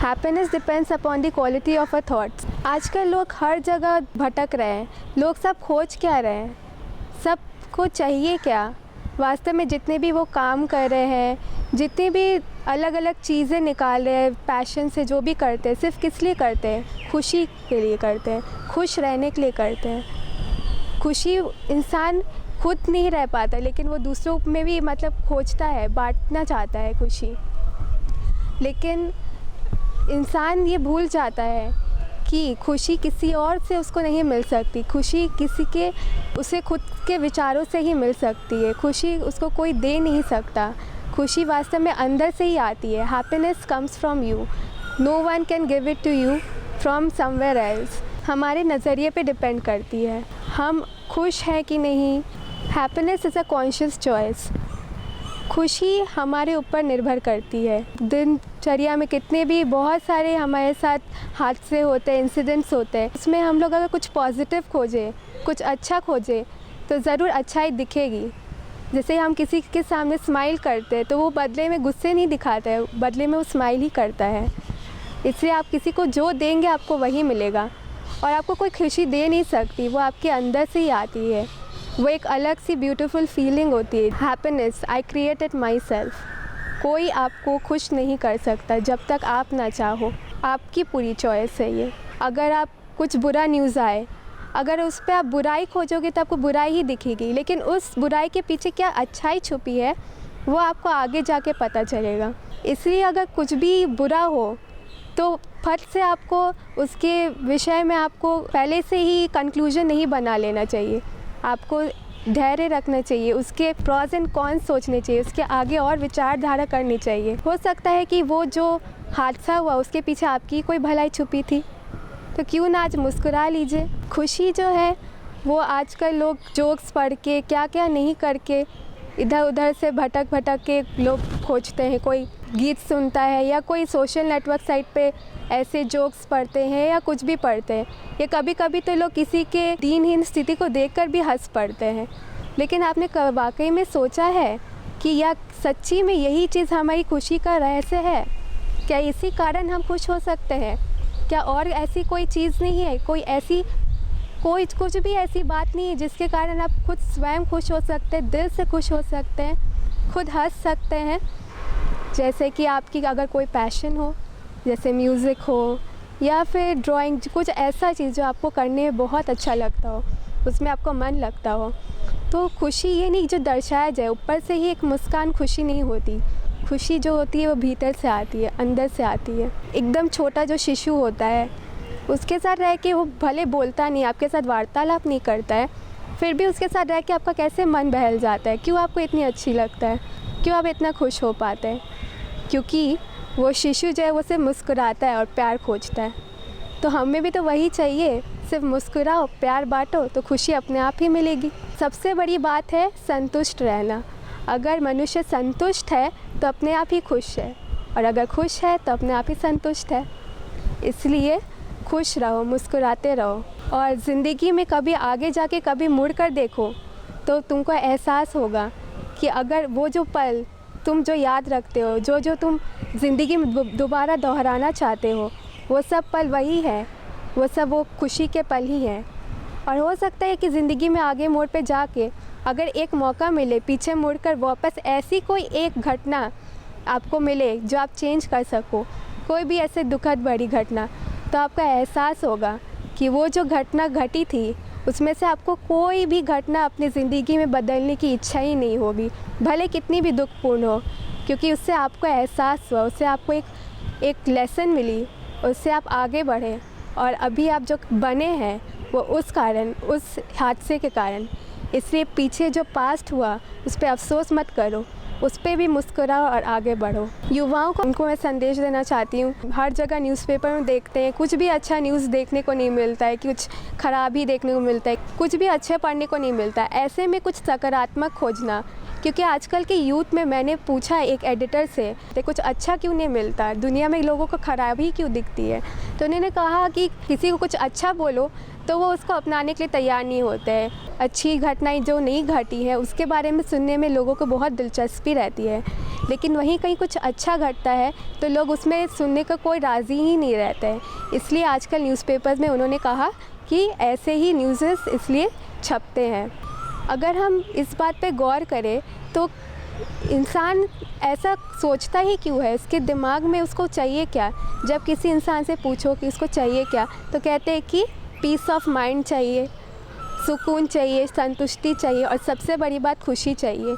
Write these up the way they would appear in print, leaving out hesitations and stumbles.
Happiness depends upon the quality of a thoughts. आजकल लोग हर जगह भटक रहे हैं, लोग सब खोज क्या रहे हैं, सबको चाहिए क्या वास्तव में। जितने भी वो काम कर रहे हैं, जितनी भी अलग अलग चीज़ें निकाल रहे हैं पैशन से, जो भी करते हैं सिर्फ किस लिए करते हैं? खुशी के लिए करते हैं, खुश रहने के लिए करते हैं। खुशी इंसान खुद नहीं रह पाता, लेकिन वो दूसरों में भी मतलब खोजता है, बांटना चाहता है खुशी। लेकिन इंसान ये भूल जाता है कि खुशी किसी और से उसको नहीं मिल सकती। खुशी किसी के उसे खुद के विचारों से ही मिल सकती है। खुशी उसको कोई दे नहीं सकता। खुशी वास्तव में अंदर से ही आती है। Happiness comes from you, no one can give it to you from somewhere else. हमारे नज़रिए पे डिपेंड करती है हम खुश हैं कि नहीं। Happiness is a conscious choice. खुशी हमारे ऊपर निर्भर करती है। दिनचर्या में कितने भी बहुत सारे हमारे साथ हादसे होते हैं, इंसिडेंट्स होते हैं, उसमें हम लोग अगर कुछ पॉजिटिव खोजें, कुछ अच्छा खोजें तो ज़रूर अच्छाई दिखेगी। जैसे हम किसी के सामने स्माइल करते हैं तो वो बदले में गुस्से नहीं दिखाता है, बदले में वो स्माइल ही करता है। इसलिए आप किसी को जो देंगे आपको वही मिलेगा। और आपको कोई खुशी दे नहीं सकती, वो आपके अंदर से ही आती है। वो एक अलग सी ब्यूटीफुल फीलिंग होती है। Happiness I create it my self. कोई आपको खुश नहीं कर सकता जब तक आप ना चाहो। आपकी पूरी चॉइस है ये। अगर आप कुछ बुरा न्यूज़ आए, अगर उस पर आप बुराई खोजोगे तो आपको बुराई ही दिखेगी, लेकिन उस बुराई के पीछे क्या अच्छाई छुपी है वो आपको आगे जाके पता चलेगा। इसलिए अगर कुछ भी बुरा हो तो फट से आपको उसके विषय में आपको पहले से ही कंक्लूजन नहीं बना लेना चाहिए। आपको धैर्य रखना चाहिए, उसके प्रॉज एंड कॉन्स सोचने चाहिए, उसके आगे और विचारधारा करनी चाहिए। हो सकता है कि वो जो हादसा हुआ उसके पीछे आपकी कोई भलाई छुपी थी, तो क्यों ना आज मुस्कुरा लीजिए। खुशी जो है वो आजकल लोग जोक्स पढ़ के क्या क्या नहीं करके इधर उधर से भटक के लोग खोजते हैं। कोई गीत सुनता है या कोई सोशल नेटवर्क साइट पे ऐसे जोक्स पढ़ते हैं या कुछ भी पढ़ते हैं। या कभी कभी तो लोग किसी के दीनहीन स्थिति को देखकर भी हंस पड़ते हैं। लेकिन आपने वाकई में सोचा है कि या सच्ची में यही चीज़ हमारी खुशी का रहस्य है? क्या इसी कारण हम खुश हो सकते हैं? क्या और ऐसी कोई चीज़ नहीं है, कोई कुछ भी ऐसी बात नहीं है जिसके कारण आप खुद स्वयं खुश हो सकते हैं, दिल से खुश हो सकते हैं, खुद हंस सकते हैं? जैसे कि आपकी अगर कोई पैशन हो, जैसे म्यूज़िक हो या फिर ड्राइंग, कुछ ऐसा चीज़ जो आपको करने में बहुत अच्छा लगता हो, उसमें आपको मन लगता हो, तो खुशी ये नहीं जो दर्शाया जाए ऊपर से ही एक मुस्कान खुशी नहीं होती। खुशी जो होती है वो भीतर से आती है, अंदर से आती है। एकदम छोटा जो शिशु होता है उसके साथ रह के वो भले बोलता नहीं, आपके साथ वार्तालाप नहीं करता है, फिर भी उसके साथ रह के आपका कैसे मन बहल जाता है। क्यों आपको इतनी अच्छी लगता है, क्यों आप इतना खुश हो पाते हैं? क्योंकि वो शिशु जो है वो सिर्फ मुस्कुराता है और प्यार खोजता है। तो हमें भी तो वही चाहिए, सिर्फ मुस्कुराओ, प्यार बांटो, तो खुशी अपने आप ही मिलेगी। सबसे बड़ी बात है संतुष्ट रहना। अगर मनुष्य संतुष्ट है तो अपने आप ही खुश है, और अगर खुश है तो अपने आप ही संतुष्ट है। इसलिए खुश रहो, मुस्कुराते रहो, और ज़िंदगी में कभी आगे जाके कभी मुड़ कर देखो तो तुमको एहसास होगा कि अगर वो जो पल तुम जो याद रखते हो, जो तुम ज़िंदगी में दोबारा दोहराना चाहते हो, वो सब पल वही है, वो खुशी के पल ही हैं। और हो सकता है कि ज़िंदगी में आगे मोड़ पे जाके अगर एक मौका मिले पीछे मुड़कर वापस ऐसी कोई एक घटना आपको मिले जो आप चेंज कर सको, कोई भी ऐसे दुखद बड़ी घटना, तो आपका एहसास होगा कि वो जो घटना घटी थी उसमें से आपको कोई भी घटना अपनी ज़िंदगी में बदलने की इच्छा ही नहीं होगी, भले कितनी भी दुखपूर्ण हो, क्योंकि उससे आपको एहसास हुआ, उससे आपको एक लेसन मिली, उससे आप आगे बढ़े। और अभी आप जो बने हैं वो उस हादसे के कारण। इसलिए पीछे जो पास्ट हुआ उस पर अफसोस मत करो, उस पर भी मुस्कुराओ और आगे बढ़ो। युवाओं को उनको मैं संदेश देना चाहती हूँ। हर जगह न्यूज़पेपर में देखते हैं, कुछ भी अच्छा न्यूज़ देखने को नहीं मिलता है, कुछ ख़राब ही देखने को मिलता है, कुछ भी अच्छे पढ़ने को नहीं मिलता है। ऐसे में कुछ सकारात्मक खोजना, क्योंकि आजकल के यूथ में मैंने पूछा एक एडिटर से तो कुछ अच्छा क्यों नहीं मिलता, दुनिया में लोगों को खराबी क्यों दिखती है। तो उन्होंने कहा कि किसी को कुछ अच्छा बोलो तो वो उसको अपनाने के लिए तैयार नहीं होते हैं। अच्छी घटनाएं जो नहीं घटी है उसके बारे में सुनने में लोगों को बहुत दिलचस्पी रहती है। लेकिन वहीं कहीं कुछ अच्छा घटता है तो लोग उसमें सुनने का कोई राज़ी ही नहीं रहता है। इसलिए आजकल न्यूज़पेपर्स में उन्होंने कहा कि ऐसे ही न्यूज़ेस इसलिए छपते हैं। अगर हम इस बात पे गौर करें तो इंसान ऐसा सोचता ही क्यों है, इसके दिमाग में उसको चाहिए क्या? जब किसी इंसान से पूछो कि उसको चाहिए क्या, तो कहते हैं कि पीस ऑफ माइंड चाहिए, सुकून चाहिए, संतुष्टि चाहिए और सबसे बड़ी बात खुशी चाहिए।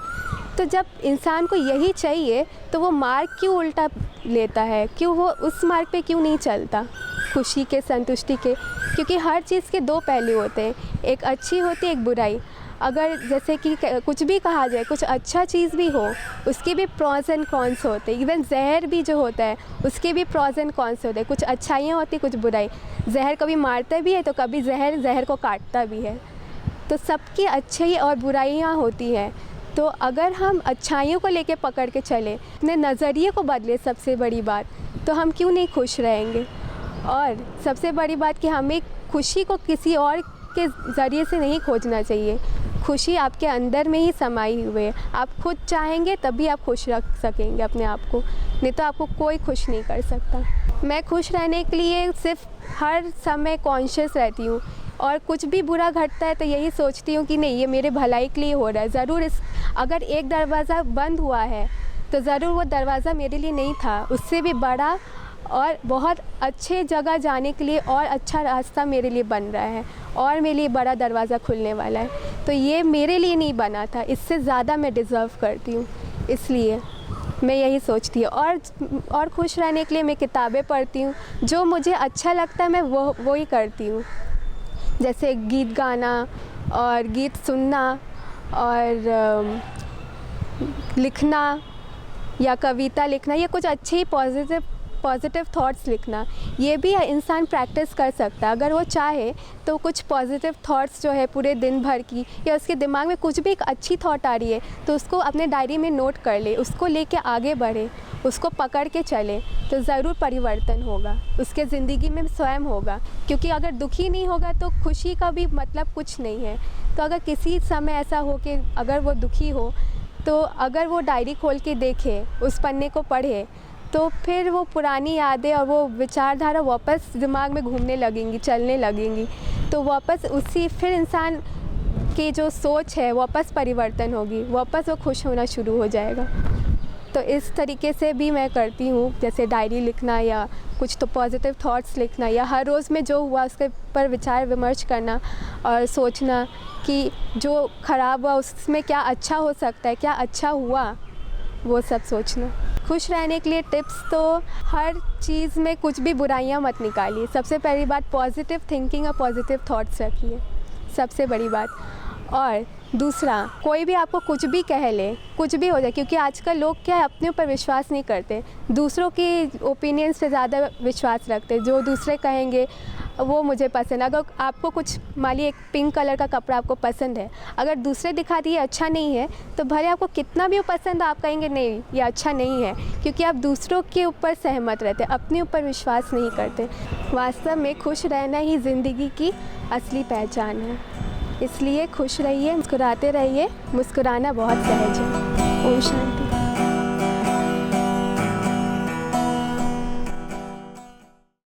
तो जब इंसान को यही चाहिए तो वो मार्ग क्यों उल्टा लेता है? क्यों वो उस मार्ग पे क्यों नहीं चलता खुशी के, संतुष्टि के? क्योंकि हर चीज़ के दो पहलू होते हैं, एक अच्छी होती है, एक बुराई। अगर जैसे कि कुछ भी कहा जाए, कुछ अच्छा चीज़ भी हो, उसके भी प्रॉस एंड कॉन्स होते हैं। इवन जहर भी जो होता है उसके भी प्रॉस एंड कॉन्स होते हैं। कुछ अच्छाइयाँ होती, कुछ बुराई। जहर कभी मारता भी है तो कभी जहर को काटता भी है। तो सबकी अच्छाई और बुराइयाँ होती हैं। तो अगर हम अच्छाइयों को लेके पकड़ के चले, अपने नज़रिए को बदले, सबसे बड़ी बात, तो हम क्यों नहीं खुश रहेंगे। और सबसे बड़ी बात कि हमें खुशी को किसी और के ज़रिए से नहीं खोजना चाहिए। खुशी आपके अंदर में ही समाई हुई है। आप खुद चाहेंगे तभी आप खुश रख सकेंगे अपने आप को, नहीं तो आपको कोई खुश नहीं कर सकता। मैं खुश रहने के लिए सिर्फ हर समय कॉन्शियस रहती हूँ, और कुछ भी बुरा घटता है तो यही सोचती हूँ कि नहीं, ये मेरे भलाई के लिए हो रहा है। ज़रूर अगर एक दरवाज़ा बंद हुआ है तो ज़रूर वो दरवाज़ा मेरे लिए नहीं था, उससे भी बड़ा और बहुत अच्छे जगह जाने के लिए और अच्छा रास्ता मेरे लिए बन रहा है, और मेरे लिए बड़ा दरवाज़ा खुलने वाला है। तो ये मेरे लिए नहीं बना था, इससे ज़्यादा मैं डिज़र्व करती हूँ। इसलिए मैं यही सोचती हूँ। और खुश रहने के लिए मैं किताबें पढ़ती हूँ, जो मुझे अच्छा लगता है मैं वो ही करती हूँ। जैसे गीत गाना और गीत सुनना और लिखना या कविता लिखना, या कुछ अच्छे पॉजिटिव थॉट्स लिखना, ये भी इंसान प्रैक्टिस कर सकता है। अगर वो चाहे तो कुछ पॉजिटिव थॉट्स जो है पूरे दिन भर की, या उसके दिमाग में कुछ भी एक अच्छी थॉट आ रही है तो उसको अपने डायरी में नोट कर ले, उसको लेके आगे बढ़े, उसको पकड़ के चले, तो ज़रूर परिवर्तन होगा उसके ज़िंदगी में स्वयं होगा। क्योंकि अगर दुखी नहीं होगा तो खुशी का भी मतलब कुछ नहीं है। तो अगर किसी समय ऐसा हो कि अगर वो दुखी हो, तो अगर वो डायरी खोल के देखे, उस पन्ने को पढ़े, तो फिर वो पुरानी यादें और वो विचारधारा वापस दिमाग में घूमने लगेंगी, चलने लगेंगी। तो वापस फिर इंसान की जो सोच है वापस परिवर्तन होगी, वापस वो खुश होना शुरू हो जाएगा। तो इस तरीके से भी मैं करती हूँ, जैसे डायरी लिखना या कुछ तो पॉजिटिव थॉट्स लिखना, या हर रोज़ में जो हुआ उसके पर विचार विमर्श करना और सोचना कि जो ख़राब हुआ उसमें क्या अच्छा हो सकता है, क्या अच्छा हुआ, वो सब सोचना। खुश रहने के लिए टिप्स तो हर चीज़ में कुछ भी बुराइयां मत निकालिए। सबसे पहली बात, पॉजिटिव थिंकिंग और पॉजिटिव थॉट्स रखिए, सबसे बड़ी बात। और दूसरा, कोई भी आपको कुछ भी कह ले, कुछ भी हो जाए, क्योंकि आजकल लोग क्या है, अपने ऊपर विश्वास नहीं करते, दूसरों की ओपिनियंस पे ज़्यादा विश्वास रखते। जो दूसरे कहेंगे वो मुझे पसंद। अगर आपको कुछ, मान लीजिए एक पिंक कलर का कपड़ा आपको पसंद है, अगर दूसरे दिखा दिए अच्छा नहीं है, तो भले आपको कितना भी वो पसंद, आप कहेंगे नहीं ये अच्छा नहीं है, क्योंकि आप दूसरों के ऊपर सहमत रहते, अपने ऊपर विश्वास नहीं करते। वास्तव में खुश रहना ही ज़िंदगी की असली पहचान है। इसलिए खुश रहिए, मुस्कुराते रहिए, मुस्कुराना बहुत सहज है। ओम शांति।